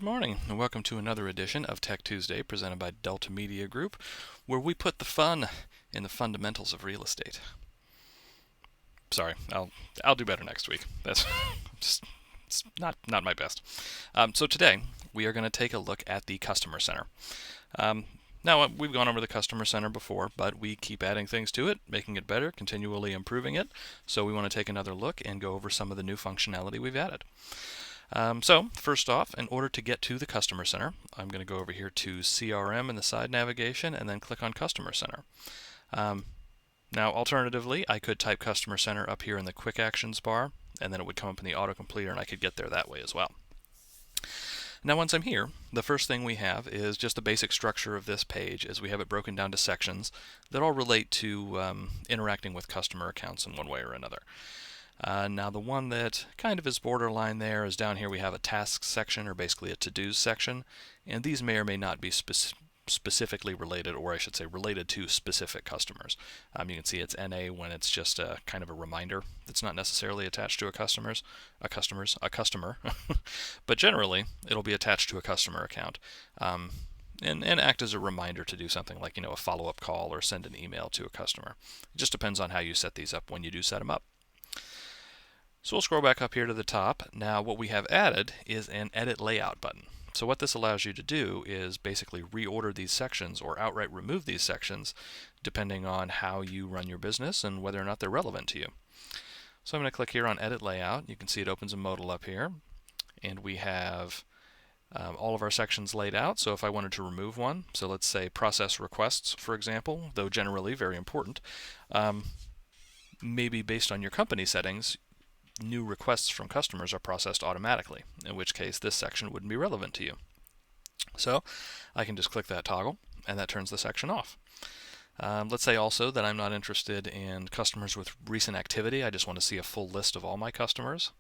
morning, and welcome to another edition of Tech Tuesday presented by Delta Media Group, where we put the fun in the fundamentals of real estate. Sorry, I'll do better next week. That's just it's not my best. So today we are going to take a look at the Customer Center. Now, we've gone over the Customer Center before, but we keep adding things to it, making it better, continually improving it. So we want to take another look and go over some of the new functionality we've added. So first off, in order to get to the Customer Center, I'm going to go over here to CRM in the side navigation and then click on Customer Center. Now alternatively, I could type Customer Center up here in the Quick Actions bar, and then it would come up in the autocompleter and I could get there that way as well. Now once I'm here, the first thing we have is just the basic structure of this page, as we have it broken down to sections that all relate to interacting with customer accounts in one way or another. Now the one that kind of is borderline there is down here we have a tasks section, or basically a to-dos section, and these may or may not be specifically related, or I should say related to specific customers. You can see it's NA when it's just a kind of a reminder that's not necessarily attached to a customer, but generally it'll be attached to a customer account. And act as a reminder to do something like, a follow-up call or send an email to a customer. It just depends on how you set these up when you do set them up. So we'll scroll back up here to the top. Now what we have added is an Edit Layout button. So what this allows you to do is basically reorder these sections or outright remove these sections depending on how you run your business and whether or not they're relevant to you. So I'm going to click here on Edit Layout. You can see it opens a modal up here, and we have all of our sections laid out. So if I wanted to remove one, so let's say process requests, for example, though generally very important, maybe based on your company settings, new requests from customers are processed automatically, in which case this section wouldn't be relevant to you. So I can just click that toggle, and that turns the section off. Let's say also that I'm not interested in customers with recent activity. I just want to see a full list of all my customers.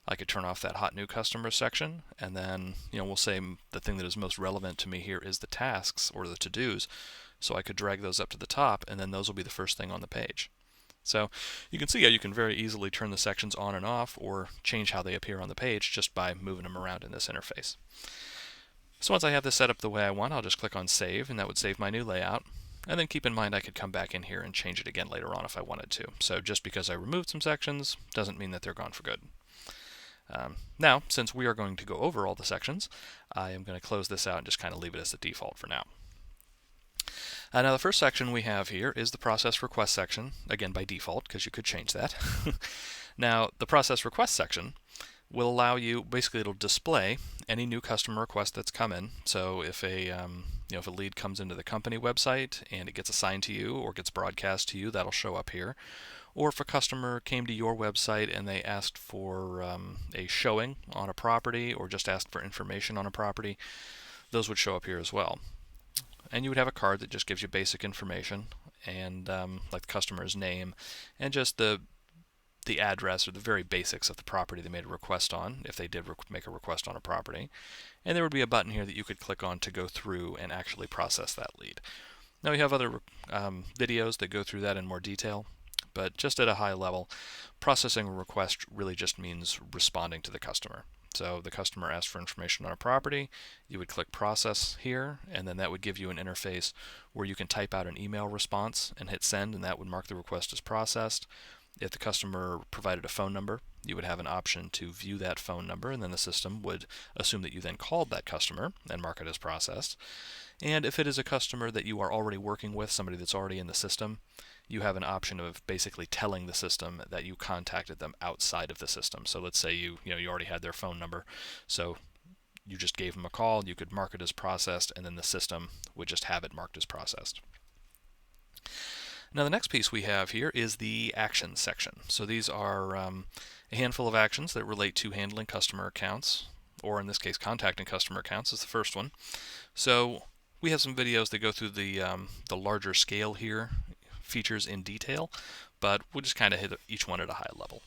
I could turn off that Hot New Customers section, and then we'll say the thing that is most relevant to me here is the tasks or the to-dos. So I could drag those up to the top, and then those will be the first thing on the page. So you can see how you can very easily turn the sections on and off or change how they appear on the page just by moving them around in this interface. So once I have this set up the way I want, I'll just click on Save, and that would save my new layout. And then keep in mind I could come back in here and change it again later on if I wanted to. So just because I removed some sections doesn't mean that they're gone for good. Now, since we are going to go over all the sections, I am going to close this out and just kind of leave it as the default for now. Now the first section we have here is the process request section, again by default because you could change that. Now the process request section will allow you, basically it'll display any new customer request that's come in. So if if a lead comes into the company website and it gets assigned to you or gets broadcast to you, that'll show up here. Or if a customer came to your website and they asked for a showing on a property or just asked for information on a property, those would show up here as well. And you would have a card that just gives you basic information, and like the customer's name and just the address or the very basics of the property they made a request on, if they did make a request on a property. And there would be a button here that you could click on to go through and actually process that lead. Now we have other videos that go through that in more detail, but just at a high level, processing a request really just means responding to the customer. So the customer asked for information on a property, you would click process here, and then that would give you an interface where you can type out an email response and hit send, and that would mark the request as processed. If the customer provided a phone number, you would have an option to view that phone number, and then the system would assume that you then called that customer and mark it as processed. And if it is a customer that you are already working with, somebody that's already in the system, you have an option of basically telling the system that you contacted them outside of the system. So let's say you already had their phone number, so you just gave them a call, you could mark it as processed, and then the system would just have it marked as processed. Now the next piece we have here is the actions section. So these are a handful of actions that relate to handling customer accounts, or in this case contacting customer accounts is the first one. So we have some videos that go through the larger scale here, features in detail, but we'll just kind of hit each one at a high level.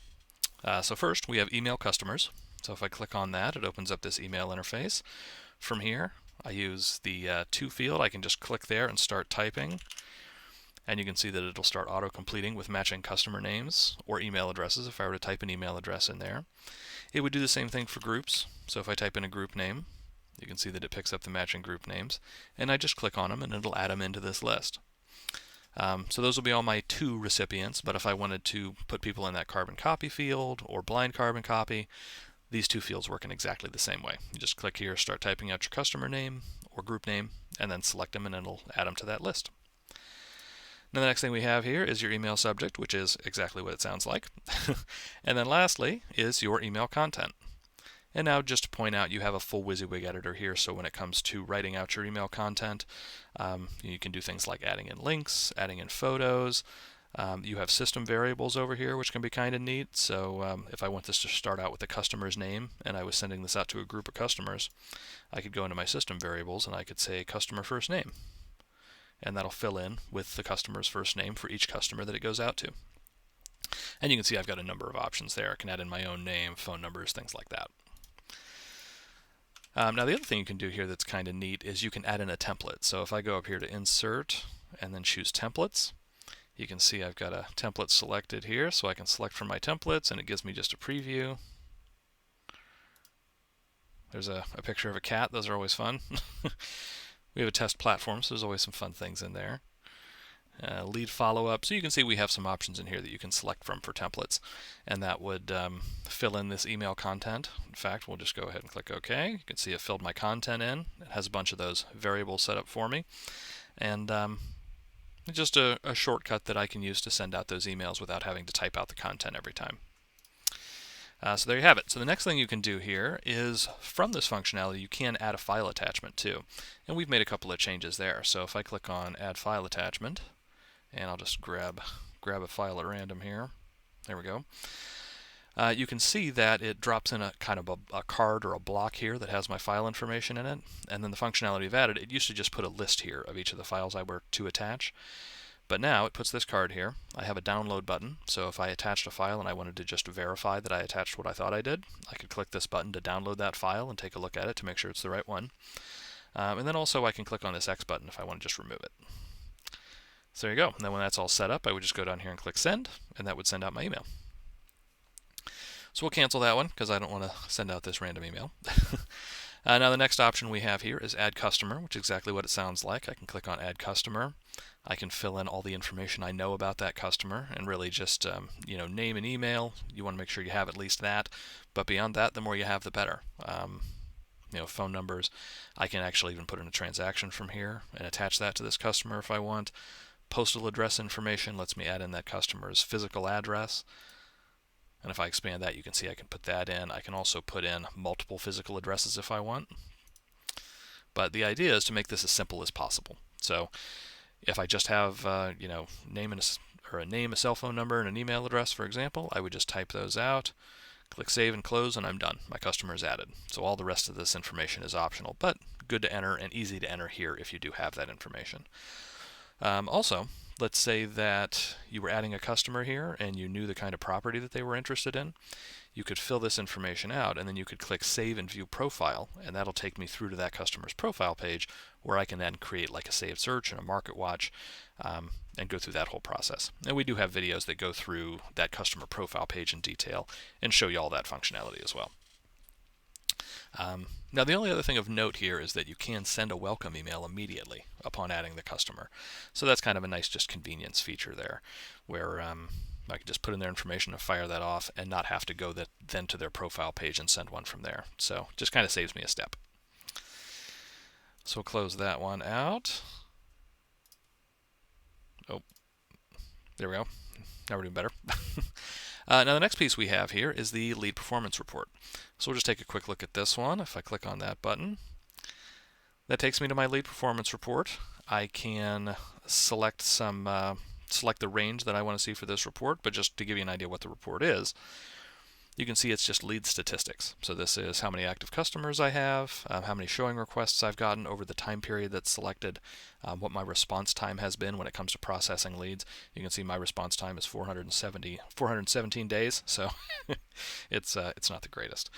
So first we have email customers. So if I click on that, it opens up this email interface. From here I use the to field. I can just click there and start typing, and you can see that it'll start auto-completing with matching customer names or email addresses if I were to type an email address in there. It would do the same thing for groups. So if I type in a group name, You can see that it picks up the matching group names, and I just click on them and it'll add them into this list. So those will be all my 2 recipients, but if I wanted to put people in that carbon copy field or blind carbon copy, these 2 fields work in exactly the same way. You just click here, start typing out your customer name or group name, and then select them and it'll add them to that list. Now the next thing we have here is your email subject, which is exactly what it sounds like. And then lastly is your email content. And now just to point out, you have a full WYSIWYG editor here, so when it comes to writing out your email content, you can do things like adding in links, adding in photos. You have system variables over here, which can be kind of neat. So if I want this to start out with the customer's name, and I was sending this out to a group of customers, I could go into my system variables and I could say customer first name. And that'll fill in with the customer's first name for each customer that it goes out to. And you can see I've got a number of options there. I can add in my own name, phone numbers, things like that. Now the other thing you can do here that's kind of neat is you can add in a template. So if I go up here to Insert and then choose Templates, you can see I've got a template selected here, so I can select from my templates and it gives me just a preview. There's a picture of a cat. Those are always fun. We have a test platform, so there's always some fun things in there. Lead follow-up. So you can see we have some options in here that you can select from for templates, and that would fill in this email content. In fact, we'll just go ahead and click OK. You can see it filled my content in. It has a bunch of those variables set up for me, and just a shortcut that I can use to send out those emails without having to type out the content every time. So there you have it. So the next thing you can do here is, from this functionality, you can add a file attachment too. And we've made a couple of changes there. So if I click on Add File Attachment, and I'll just grab a file at random here. There we go. You can see that it drops in a kind of a card or a block here that has my file information in it. And then the functionality we've added, it used to just put a list here of each of the files I were to attach. But now it puts this card here. I have a download button, so if I attached a file and I wanted to just verify that I attached what I thought I did, I could click this button to download that file and take a look at it to make sure it's the right one. And then also I can click on this X button if I want to just remove it. So there you go. And then when that's all set up, I would just go down here and click Send, and that would send out my email. So we'll cancel that one because I don't want to send out this random email. Now the next option we have here is Add Customer, which is exactly what it sounds like. I can click on Add Customer. I can fill in all the information I know about that customer, and really just name and email. You want to make sure you have at least that, but beyond that, the more you have, the better. Phone numbers. I can actually even put in a transaction from here and attach that to this customer if I want. Postal address information lets me add in that customer's physical address. And if I expand that, you can see I can put that in. I can also put in multiple physical addresses if I want. But the idea is to make this as simple as possible. So if I just have name, a cell phone number, and an email address, for example, I would just type those out, click Save and Close, and I'm done. My customer is added. So all the rest of this information is optional, but good to enter and easy to enter here if you do have that information. Also, let's say that you were adding a customer here and you knew the kind of property that they were interested in. You could fill this information out, and then you could click Save and View Profile, and that'll take me through to that customer's profile page where I can then create like a saved search and a market watch and go through that whole process. And we do have videos that go through that customer profile page in detail and show you all that functionality as well. Now the only other thing of note here is that you can send a welcome email immediately upon adding the customer. So that's kind of a nice just convenience feature there, where I can just put in their information and fire that off and not have to go then to their profile page and send one from there. So just kind of saves me a step. So we'll close that one out. Oh, there we go. Now we're doing better. Now the next piece we have here is the lead performance report. So we'll just take a quick look at this one. If I click on that button, that takes me to my lead performance report. I can select the range that I want to see for this report, but just to give you an idea what the report is, you can see it's just lead statistics. So this is how many active customers I have, how many showing requests I've gotten over the time period that's selected, what my response time has been when it comes to processing leads. You can see my response time is 417 days, so it's not the greatest.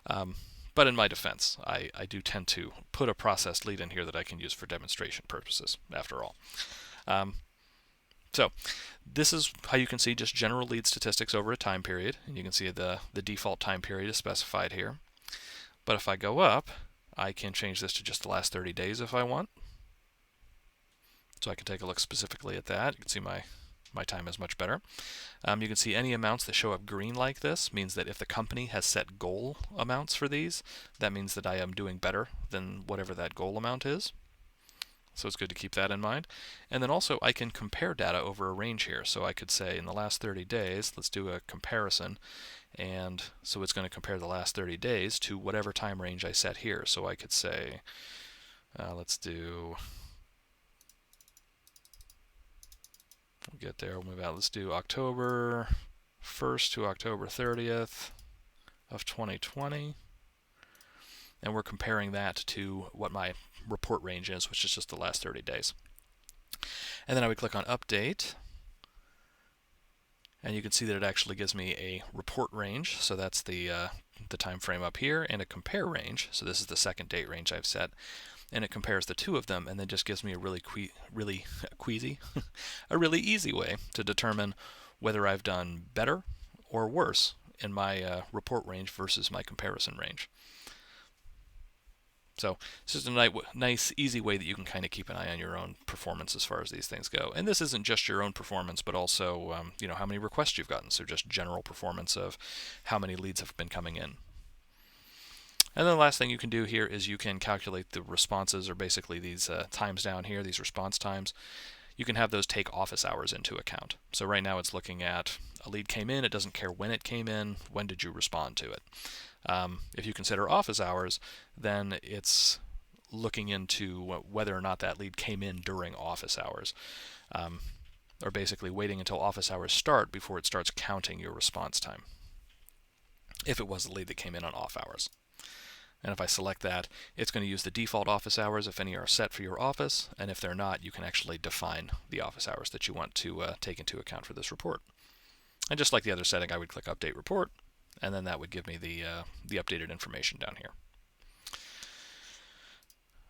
But in my defense, I do tend to put a processed lead in here that I can use for demonstration purposes, after all. So this is how you can see just general lead statistics over a time period, and you can see the default time period is specified here. But if I go up, I can change this to just the last 30 days if I want. So I can take a look specifically at that. You can see my time is much better. You can see any amounts that show up green like this means that if the company has set goal amounts for these, that means that I am doing better than whatever that goal amount is. So it's good to keep that in mind. And then also I can compare data over a range here. So I could say in the last 30 days, let's do a comparison. And so it's going to compare the last 30 days to whatever time range I set here. So I could say, let's do, we'll get there, we'll move out. Let's do October 1st to October 30th of 2020. And we're comparing that to what my report range is, which is just the last 30 days. And then I would click on Update. And you can see that it actually gives me a report range, so that's the time frame up here, and a compare range, so this is the second date range I've set, and it compares the two of them, and then just gives me a really a really easy way to determine whether I've done better or worse in my report range versus my comparison range. So it's just a nice, easy way that you can kind of keep an eye on your own performance as far as these things go. And this isn't just your own performance, but also how many requests you've gotten. So just general performance of how many leads have been coming in. And then the last thing you can do here is you can calculate the responses, or basically these times down here, these response times. You can have those take office hours into account. So right now it's looking at a lead came in, it doesn't care when it came in, when did you respond to it. If you consider office hours, then it's looking into whether or not that lead came in during office hours, or basically waiting until office hours start before it starts counting your response time, if it was a lead that came in on off hours. And if I select that, it's going to use the default office hours if any are set for your office, and if they're not, you can actually define the office hours that you want to take into account for this report. And just like the other setting, I would click Update Report, and then that would give me the updated information down here.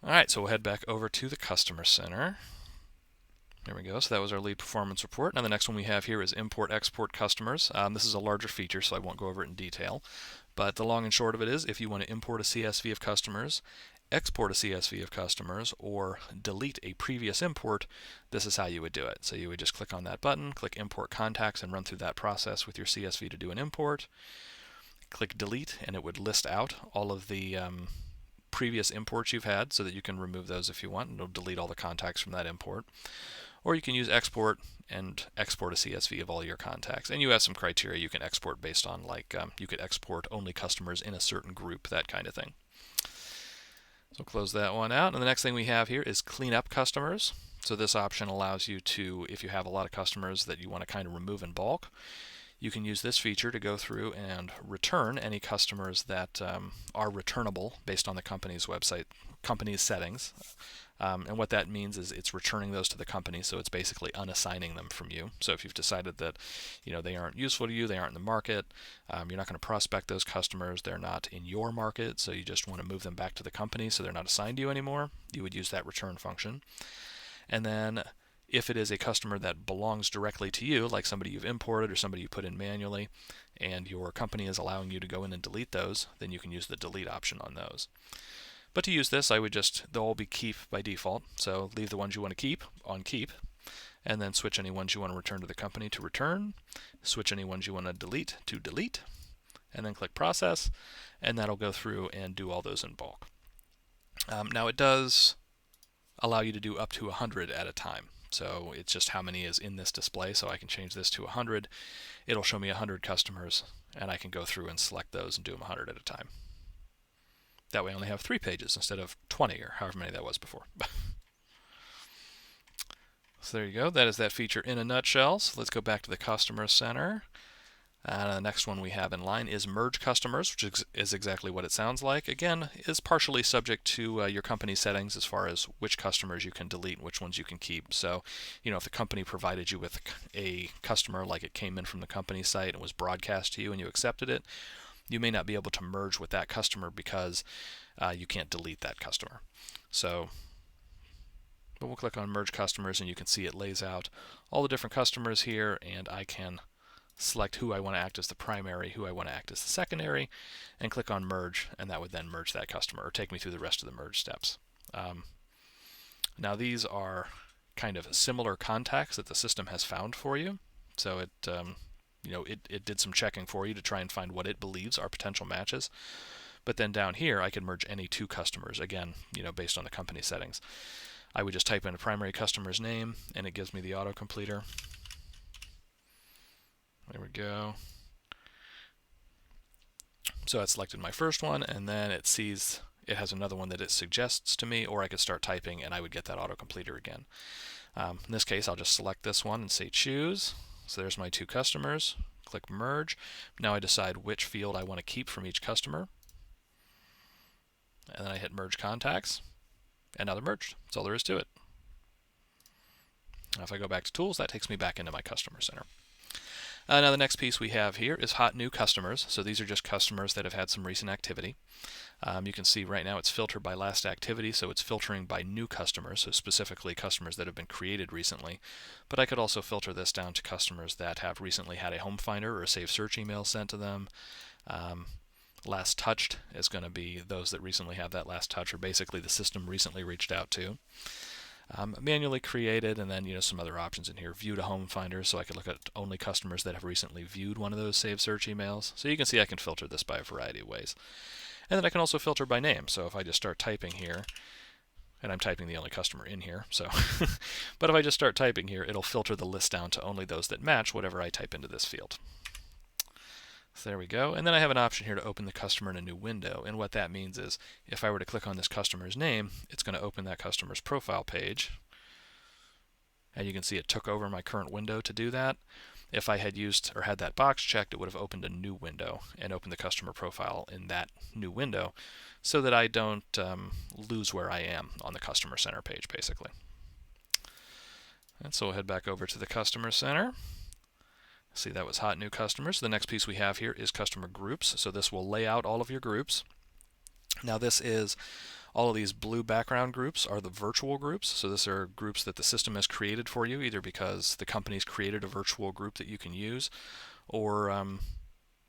All right, so we'll head back over to the Customer Center. There we go. So that was our lead performance report. Now the next one we have here is Import Export Customers. This is a larger feature, so I won't go over it in detail. But the long and short of it is, if you want to import a CSV of customers, export a CSV of customers, or delete a previous import, this is how you would do it. So you would just click on that button, click Import Contacts, and run through that process with your CSV to do an import. Click Delete, and it would list out all of the previous imports you've had so that you can remove those if you want, and it'll delete all the contacts from that import. Or you can use Export and export a CSV of all your contacts. And you have some criteria you can export based on, like you could export only customers in a certain group, that kind of thing. So close that one out. And the next thing we have here is Clean Up Customers. So this option allows you to, if you have a lot of customers that you want to kind of remove in bulk, you can use this feature to go through and return any customers that are returnable based on the company's website, company's settings. And what that means is it's returning those to the company, so it's basically unassigning them from you. So if you've decided that they aren't useful to you, they aren't in the market, you're not going to prospect those customers, they're not in your market, so you just want to move them back to the company so they're not assigned to you anymore, you would use that return function. And then if it is a customer that belongs directly to you, like somebody you've imported or somebody you put in manually, and your company is allowing you to go in and delete those, then you can use the delete option on those. But to use this, they'll all be keep by default, so leave the ones you want to keep on keep, and then switch any ones you want to return to the company to return, switch any ones you want to delete to delete, and then click Process, and that'll go through and do all those in bulk. Now it does allow you to do up to 100 at a time. So it's just how many is in this display, so I can change this to 100. It'll show me 100 customers, and I can go through and select those and do them 100 at a time. That way I only have 3 pages instead of 20 or however many that was before. So there you go. That is that feature in a nutshell. So let's go back to the Customer Center. The next one we have in line is Merge Customers, which is exactly what it sounds like. Again, is partially subject to your company settings as far as which customers you can delete and which ones you can keep. So, if the company provided you with a customer, like it came in from the company site and was broadcast to you and you accepted it, you may not be able to merge with that customer because you can't delete that customer. But we'll click on Merge Customers, and you can see it lays out all the different customers here, and I can select who I want to act as the primary, who I want to act as the secondary, and click on merge, and that would then merge that customer or take me through the rest of the merge steps. Now these are kind of similar contacts that the system has found for you. So it did some checking for you to try and find what it believes are potential matches. But then down here, I can merge any two customers, again, based on the company settings. I would just type in a primary customer's name, and it gives me the autocompleter. There we go. So it selected my first one, and then it sees it has another one that it suggests to me, or I could start typing and I would get that autocompleter again. In this case, I'll just select this one and say choose. So there's my two customers. Click merge. Now I decide which field I want to keep from each customer. And then I hit merge contacts, and now they're merged. That's all there is to it. Now if I go back to tools, that takes me back into my customer center. Now the next piece we have here is hot new customers. So these are just customers that have had some recent activity. You can see right now it's filtered by last activity, so it's filtering by new customers, so specifically customers that have been created recently. But I could also filter this down to customers that have recently had a home finder or a saved search email sent to them. Last touched is going to be those that recently have that last touch, or basically the system recently reached out to. Manually created, and then some other options in here. Viewed a home finder, so I could look at only customers that have recently viewed one of those saved search emails. So you can see I can filter this by a variety of ways. And then I can also filter by name. So if I just start typing here, and I'm typing the only customer in here, so but if I just start typing here, it'll filter the list down to only those that match whatever I type into this field. So there we go. And then I have an option here to open the customer in a new window. And what that means is if I were to click on this customer's name, it's going to open that customer's profile page. And you can see it took over my current window to do that. If I had used or had that box checked, it would have opened a new window and opened the customer profile in that new window so that I don't lose where I am on the customer center page, basically. And so we'll head back over to the customer center. See, that was hot new customers. The next piece we have here is customer groups. So this will lay out all of your groups. Now this is all of these blue background groups are the virtual groups. So these are groups that the system has created for you, either because the company's created a virtual group that you can use, or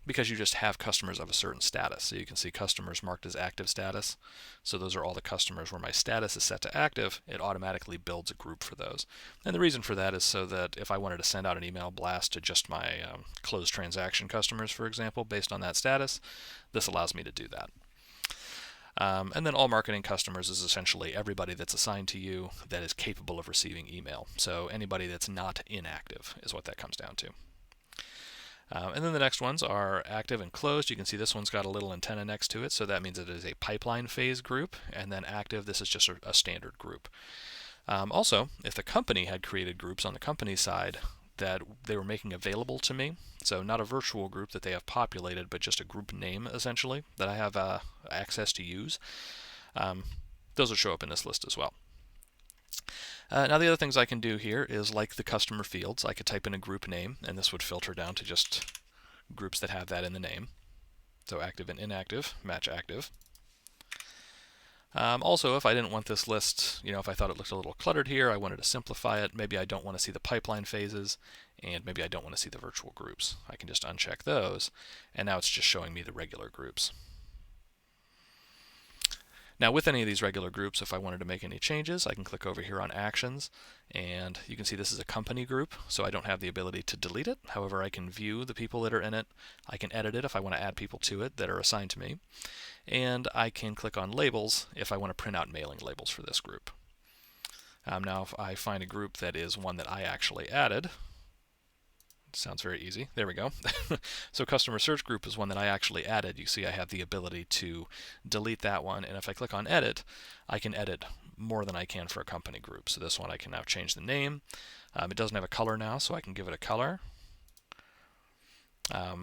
because you just have customers of a certain status. So you can see customers marked as active status. So those are all the customers where my status is set to active. It automatically builds a group for those. And the reason for that is so that if I wanted to send out an email blast to just my closed transaction customers, for example, based on that status, this allows me to do that. And then all marketing customers is essentially everybody that's assigned to you that is capable of receiving email. So anybody that's not inactive is what that comes down to. And then the next ones are active and closed. You can see this one's got a little antenna next to it, so that means it is a pipeline phase group. And then active, this is just a standard group. Also, if the company had created groups on the company side that they were making available to me, so not a virtual group that they have populated, but just a group name, essentially, that I have access to use, those will show up in this list as well. Now the other things I can do here is, like the customer fields, I could type in a group name, and this would filter down to just groups that have that in the name. So active and inactive, match active. Also, if I didn't want this list, if I thought it looked a little cluttered here, I wanted to simplify it. Maybe I don't want to see the pipeline phases, and maybe I don't want to see the virtual groups. I can just uncheck those, and now it's just showing me the regular groups. Now with any of these regular groups, if I wanted to make any changes, I can click over here on Actions, and you can see this is a company group, so I don't have the ability to delete it. However, I can view the people that are in it. I can edit it if I want to add people to it that are assigned to me. And I can click on Labels if I want to print out mailing labels for this group. Now if I find a group that is one that I actually added, sounds very easy. There we go. So customer search group is one that I actually added. You see I have the ability to delete that one, and if I click on edit, I can edit more than I can for a company group. So this one I can now change the name. It doesn't have a color now, so I can give it a color.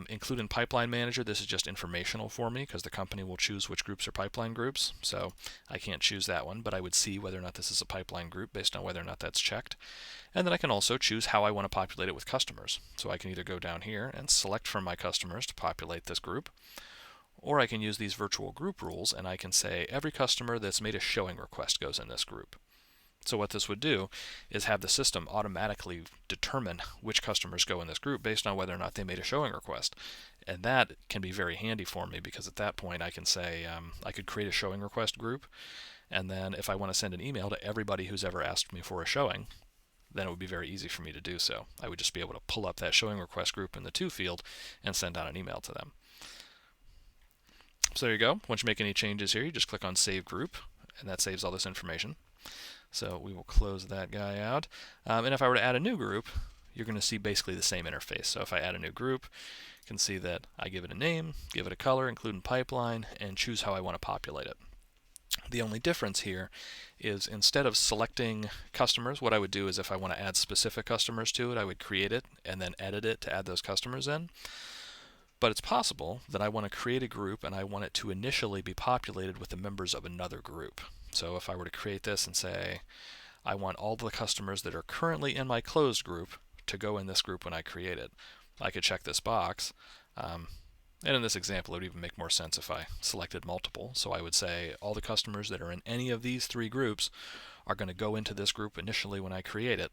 Include in Pipeline Manager, this is just informational for me because the company will choose which groups are pipeline groups. So I can't choose that one, but I would see whether or not this is a pipeline group based on whether or not that's checked. And then I can also choose how I want to populate it with customers. So I can either go down here and select from my customers to populate this group, or I can use these virtual group rules and I can say every customer that's made a showing request goes in this group. So what this would do is have the system automatically determine which customers go in this group based on whether or not they made a showing request. And that can be very handy for me, because at that point I can say, I could create a showing request group, and then if I want to send an email to everybody who's ever asked me for a showing, then it would be very easy for me to do so. I would just be able to pull up that showing request group in the to field and send out an email to them. So there you go. Once you make any changes here, you just click on Save Group, and that saves all this information. So we will close that guy out. And if I were to add a new group, you're going to see basically the same interface. So if I add a new group, you can see that I give it a name, give it a color, include in pipeline, and choose how I want to populate it. The only difference here is, instead of selecting customers, what I would do is, if I want to add specific customers to it, I would create it and then edit it to add those customers in. But it's possible that I want to create a group and I want it to initially be populated with the members of another group. So if I were to create this and say, I want all the customers that are currently in my closed group to go in this group when I create it, I could check this box. And in this example, it would even make more sense if I selected multiple. So I would say all the customers that are in any of these three groups are going to go into this group initially when I create it.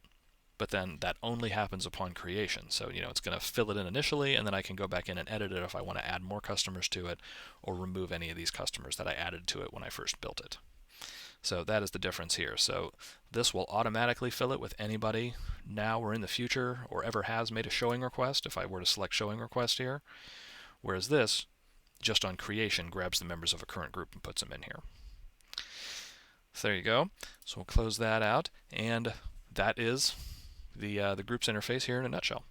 But then that only happens upon creation. So, it's going to fill it in initially, and then I can go back in and edit it if I want to add more customers to it, or remove any of these customers that I added to it when I first built it. So that is the difference here. So this will automatically fill it with anybody now or in the future, or ever has made a showing request, if I were to select showing request here. Whereas this, just on creation, grabs the members of a current group and puts them in here. So there you go. So we'll close that out, and that is the groups interface here in a nutshell.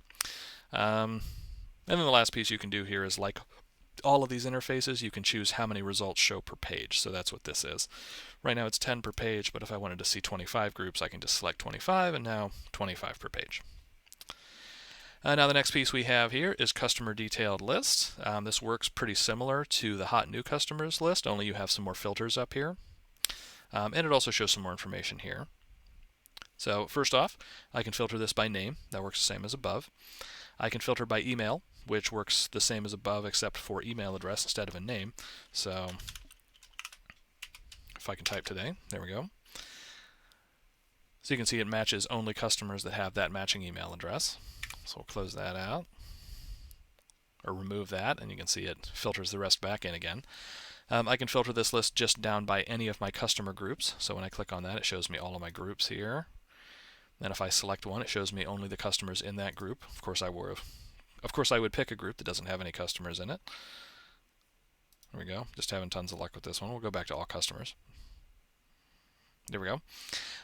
And then the last piece you can do here is, like all of these interfaces, you can choose how many results show per page. So that's what this is. Right now it's 10 per page, but if I wanted to see 25 groups, I can just select 25, and now 25 per page. Now the next piece we have here is customer detailed list. This works pretty similar to the hot new customers list, only you have some more filters up here. And it also shows some more information here. So first off, I can filter this by name. That works the same as above. I can filter by email, which works the same as above except for email address instead of a name. So if I can type today, there we go. So you can see it matches only customers that have that matching email address. So we'll close that out, or remove that, and you can see it filters the rest back in again. I can filter this list just down by any of my customer groups. So when I click on that, it shows me all of my groups here. Then if I select one, it shows me only the customers in that group. Of course I would pick a group that doesn't have any customers in it. There we go. Just having tons of luck with this one. We'll go back to all customers. There we go.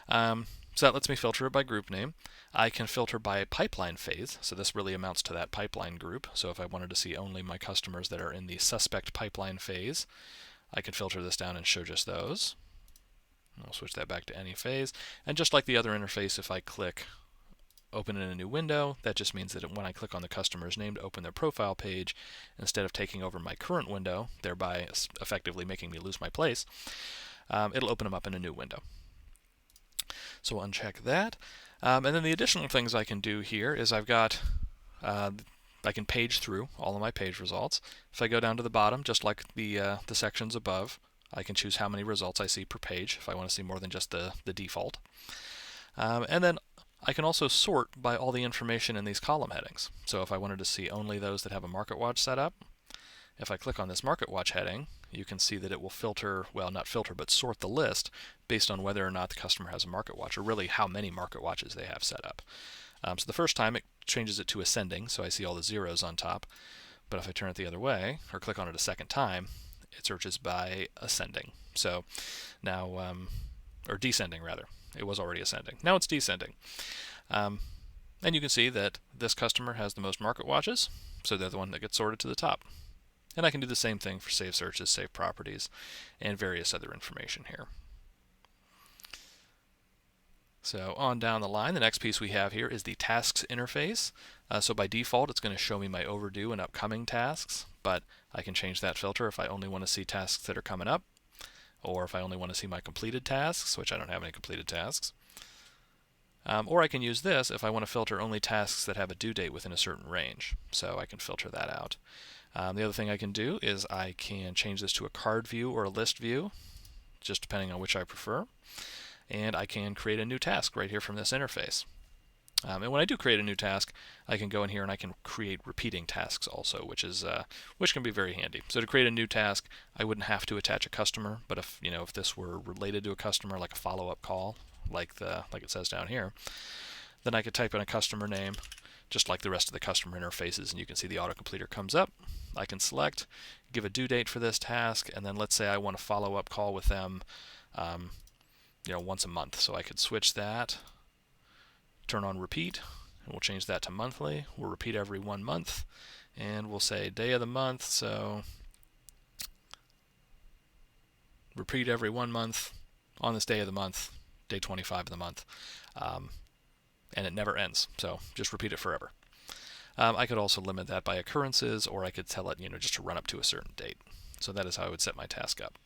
So that lets me filter it by group name. I can filter by pipeline phase, so this really amounts to that pipeline group. So if I wanted to see only my customers that are in the suspect pipeline phase, I can filter this down and show just those. I'll switch that back to any phase. And just like the other interface, if I click open in a new window, that just means that when I click on the customer's name to open their profile page, instead of taking over my current window, thereby effectively making me lose my place, it'll open them up in a new window. So we'll uncheck that. And then the additional things I can do here is I can page through all of my page results. If I go down to the bottom, just like the sections above, I can choose how many results I see per page if I want to see more than just the default. And then I can also sort by all the information in these column headings. So if I wanted to see only those that have a market watch set up, if I click on this market watch heading, you can see that it will filter, well, not filter, but sort the list based on whether or not the customer has a market watch, or really how many market watches they have set up. So the first time it changes it to ascending, so I see all the zeros on top. But if I turn it the other way, or click on it a second time, it searches by ascending. So now, or descending rather. It was already ascending. Now it's descending. And you can see that this customer has the most market watches, so they're the one that gets sorted to the top. And I can do the same thing for save searches, save properties, and various other information here. So on down the line, the next piece we have here is the tasks interface. So by default, it's going to show me my overdue and upcoming tasks, but I can change that filter if I only want to see tasks that are coming up, or if I only want to see my completed tasks, which I don't have any completed tasks. Or I can use this if I want to filter only tasks that have a due date within a certain range. So I can filter that out. The other thing I can do is I can change this to a card view or a list view, just depending on which I prefer. and I can create a new task right here from this interface. And when I do create a new task, I can go in here and I can create repeating tasks also, which can be very handy. So to create a new task, I wouldn't have to attach a customer, but if this were related to a customer, like a follow-up call, like it says down here, then I could type in a customer name, just like the rest of the customer interfaces, and you can see the autocompleter comes up. I can select, give a due date for this task, and then let's say I want a follow-up call with them, once a month. So I could switch that. Turn on repeat, and we'll change that to monthly. We'll repeat every 1 month, and we'll say day of the month, so repeat every 1 month on this day of the month, day 25 of the month, and it never ends, so just repeat it forever. I could also limit that by occurrences, or I could tell it just to run up to a certain date. So that is how I would set my task up.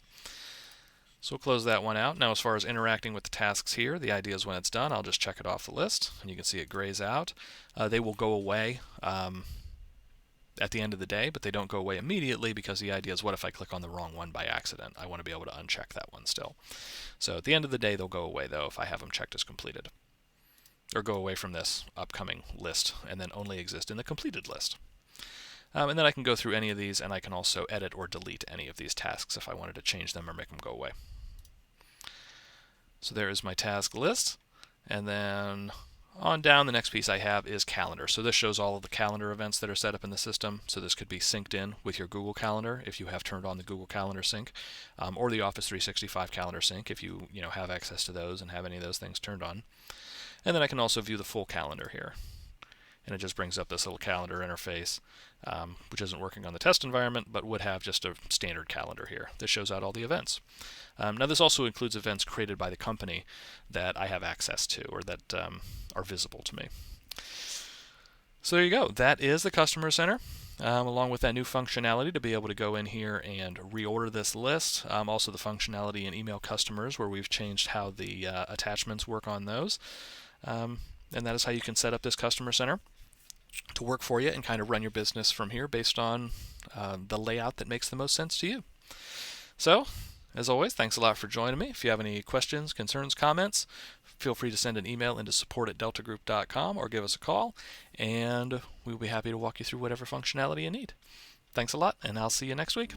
So we'll close that one out. Now as far as interacting with the tasks here, the idea is when it's done, I'll just check it off the list, and you can see it grays out. They will go away at the end of the day, but they don't go away immediately, because the idea is what if I click on the wrong one by accident? I want to be able to uncheck that one still. So at the end of the day, they'll go away, though, if I have them checked as completed. Or go away from this upcoming list, and then only exist in the completed list. And then I can go through any of these, and I can also edit or delete any of these tasks if I wanted to change them or make them go away. So there is my task list, and then on down, the next piece I have is calendar. So this shows all of the calendar events that are set up in the system. So this could be synced in with your Google Calendar if you have turned on the Google Calendar sync, or the Office 365 Calendar sync if you have access to those and have any of those things turned on. And then I can also view the full calendar here. And it just brings up this little calendar interface, which isn't working on the test environment, but would have just a standard calendar here. This shows out all the events. Now this also includes events created by the company that I have access to, or that are visible to me. So there you go. That is the Customer Center, along with that new functionality to be able to go in here and reorder this list. Also the functionality in email customers, where we've changed how the attachments work on those. And that is how you can set up this Customer Center to work for you and kind of run your business from here based on the layout that makes the most sense to you. So, as always, thanks a lot for joining me. If you have any questions, concerns, comments, feel free to send an email into support@deltagroup.com or give us a call, and we'll be happy to walk you through whatever functionality you need. Thanks a lot, and I'll see you next week.